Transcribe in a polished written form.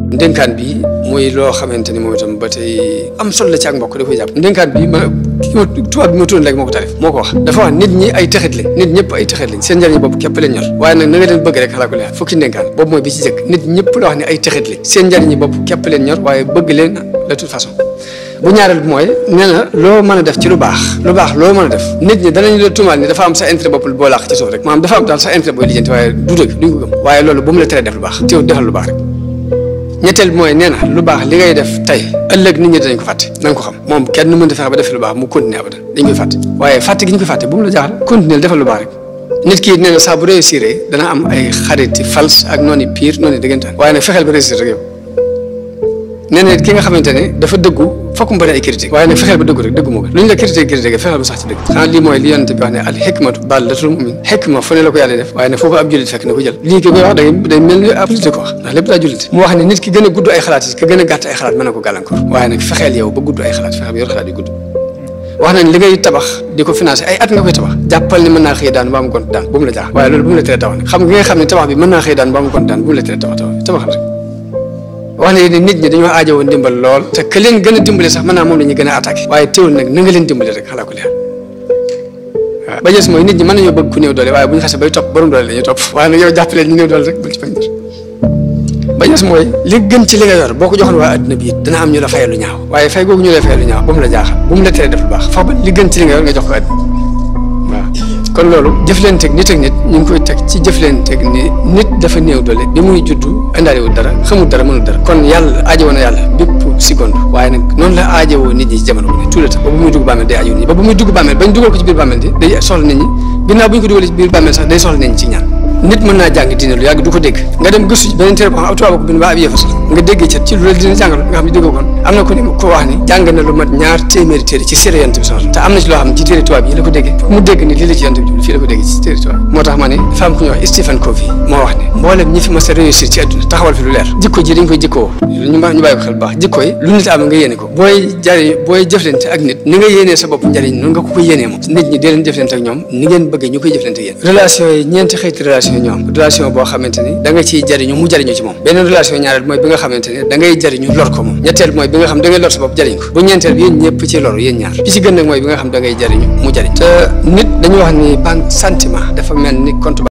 ndénkaan bi mooy loo xamante ni moom itam ba tey am solo la ci ak mbokk da koy jàpp ndénkaan bi tubaab bi ma tudd léegi moo ko tarif moo ko wax dafa wax nit ñi ay texit lañ nit ñëpp ay texit lañ seen njëriñ bopp képp leen ñor waaye nag na nga leen bëgg rek xalaa ko leer fukki ndénkaan boobu mooy bi ci jëkk nit ñëpp la wax ne ay texit lañ seen njëriñ bopp képp leen ñor waaye bëgg leen de toute façon bu ñaareel bi mooy nee na loo mën a def ci lu baax loo mën a def nit ñi danañ la tuumaal ni dafa am sa intérêt bopp boo laax ci suuf rek maanaam dafa am daal sa intérêt booy lijjanti waaye du dëgg duñ ko gëm waaye loolu bu mu la teree def lu baax teew defal lu baax rek ñetteel bi mooy nee na lu baax li ngay def tey ëllëg nit ñi danañ ko fàtte na nga ko xam moom kenn mën a fexe ba def lu baax mu continuer abada dañ koy fàtte waaye fàtte gi ñu koy fàtte bu mu la jaaxal continuer defal lu baax rek nit ki nee na saa bu réussir dana am ay xariti fals ak noonu pire noonu dëggantaan waaye nag fexeel ba réussir rek yow nee na ki nga xamante ne dafa dëggu fokk mu bëri ay critique waaye nag fexeel ba dëggu rek dëggu moo gën lu ñu la critiqué fexeel ba sax ci dëgg xanaa lii mooy li yonent bi wax ne al hikmatu ballatul mu'min hikma fu ne la ko yàlla def waaye nag foofu ab jullit fekk na ko jël lii ki koy wax day mel ni ab jullit ko wax ndax lépp daa jullit mu wax ne nit ki gën a gudd ay xalaat yi ki gën a gàtt ay xalaat mën na ko gàllankoor waaye nag fexeel yow ba gudd ay xalaat fexe ba yor xalaat yu gudd wax nañ li ngay tabax di ko financé ay at nga koy tabax jàppal ni mën naa xëy daan ba mu gont daan bu mu la jaax waaye loolu bu mu la tere tabax nag xam nga xam ne tabax bi mën naa xëy daan ba mu gont daan bu mu la tere tabaxal rek wax ne ni nit ñi dañoo aajowoo ndimbal lool te que leen gën a dimbale sax mën naa moom la ñu gën a attaqué waaye teewul nag na nga leen dimbale rek xalaa ko leer waaw ba jës mooy nit ñi mën nañoo bëgg ku néew doole waaye bu ñu xasee bay topp borom doole la ñuy topp waaye nag yow jàppaleen ñu néew doole rek bul ci bañ dara ba jës mooy li gën ci li nga yor boo ko joxoon waa adduna bi it dana am ñu la fayal lu ñaaw waaye fay googu ñu lay fayal lu ñaaw bu mu la jaaxal bu mu la teree def lu baax fax ba li gën ci li nga yor nga jox ko adduna waaw kon loolu jëflanteeg nit ak nit ñu ngi koy teg ci jëflanteeg ni nit dafa néew doole bi muy juddu indaaliwul dara xamul dara mënul dara kon yàlla aajowoo na yàlla bépp seconde waaye nag noonu la aajowoo nit ñi ci jamono bu ne tout le temps ba bu muy dugg bàmmeel day aajowoo nit ñi ba bu muy dugg bàmmeel bañ dugal ko ci biir bàmmeel di day soxla nit ñi ginnaaw bu ñu ko dugalee ci biir bàmmeel sax day soxla nit ñi ci ñaan nit mën naa jàng diine lu yàgg du ko dégg nga dem gëstu ci beneen téere boo xam ab tubaab ko bind ba ab yëfa sax nga déggee ca ci lu la dina jàngal nga xam ne déggoo kon am na ko ni ko wax ni jàng na lu mat 2 téeméeri téere ci séeré yonent bi sax te am na ci loo xam ne ci téere tubaab yi la ko déggee mu dégg ni lii la ci yonent bi fii la ko déggee ci téere tubaab moo tax ma ne dafa am ku ñuy wax Stephen Covey moo wax ne mboolem ñi fi mas a réussir ci àdduna taxawal fi lu leer jikko ji dañ koy jikkoo ñu bàyyi ko xel bu baax jikko yi lu nit am nga yéene ko booy jëflante ak nit ni nga yéenee sa bopp njariñ noonu nga ko koy yéenee moom nit ñi dee leen jëflante ak ñoom ni ngeen bëggee ñu koy jëflante ak yéen relation yi ñeenti xeeti relation ñoo am relation boo xamante ni da nga ciy jariñu mu jariñu ci moom beneen relation ñaareel mooy bi nga xamante ni da ngay jariñu lor ko moom ñetteel mooy bi nga xam da ngay lor sa bopp jariñ ko bu ñeenteel bi yéen ñëpp ci loru yéen ñaar bi ci gën nag mooy bi nga xam da ngay jariñu mu jariñ te nit dañu wax ni banque sentiment dafa mel ni compte